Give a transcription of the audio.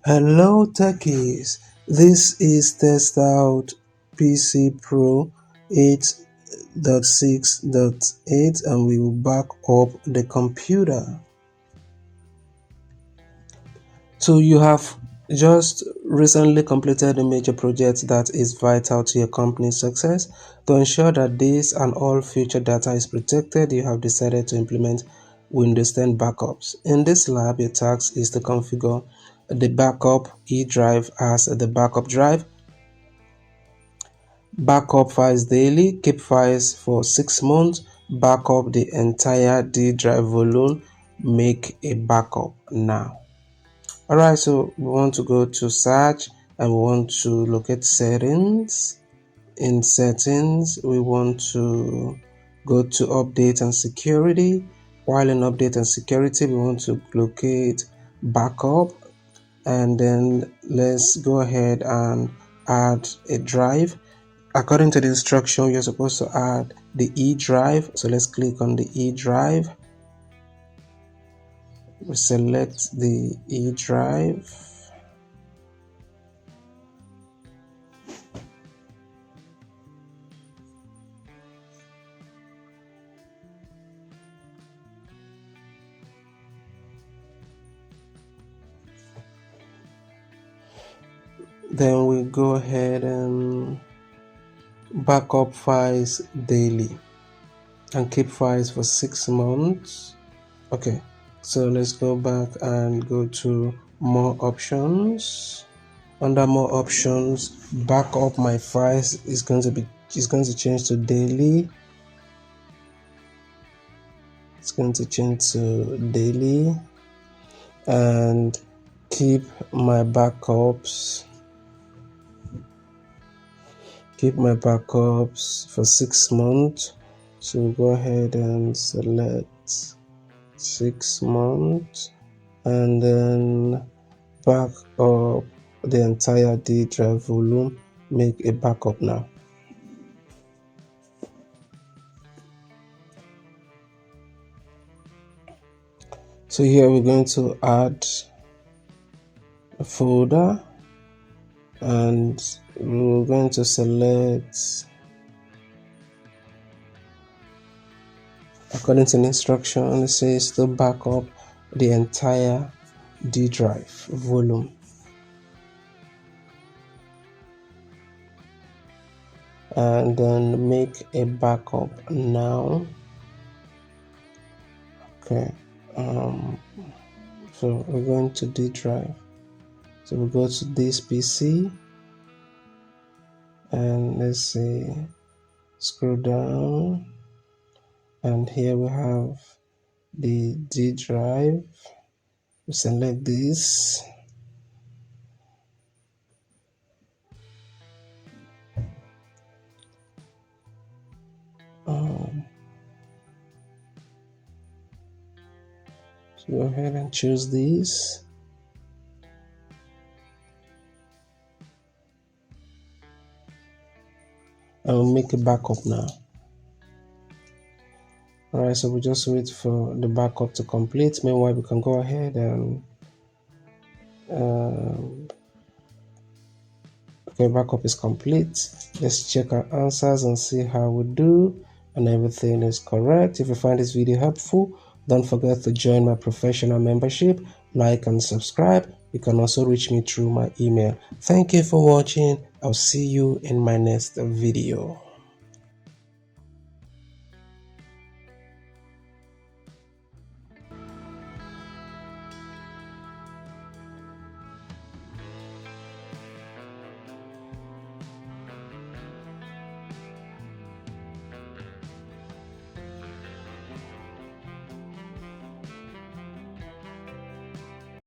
Hello techies, this is TestOut PC Pro 8.6.8 and we will back up the computer. So you have just recently completed a major project that is vital to your company's success. To ensure that this and all future data is protected, you have decided to implement Windows 10 backups. In this lab, your task is to configure the backup E drive as the backup drive, backup files daily, keep files for 6 months, backup the entire D drive volume, make a backup now. Alright, so we want to go to search and we want to locate settings. In settings, we want to go to update and security. While in update and security, we want to locate backup, and then let's go ahead and add a drive. According to the instruction, you're supposed to add the E drive. So let's click on the E drive. We select the E drive. Then we go ahead and backup files daily and keep files for 6 months. Okay, so let's go back and go to more options. Under more options, backup my files is going to change to daily. It's going to change to daily, and keep my backups for 6 months. So go ahead and select 6 months and then back up the entire D drive volume, make a backup now. So here we're going to add a folder and we're going to select according to the instruction. It says to back up the entire D drive volume, and then make a backup now. Okay, so we're going to D drive. So we go to this PC and let's see, scroll down, and here we have the D drive. We select this, so go ahead and choose this. I will make a backup now. Alright, so we just wait for the backup to complete. Meanwhile, we can go ahead and okay, backup is complete. Let's check our answers and see how we do, and everything is correct. If you find this video helpful, don't forget to join my professional membership, like and subscribe. You can also reach me through my email. Thank you for watching. I'll see you in my next video.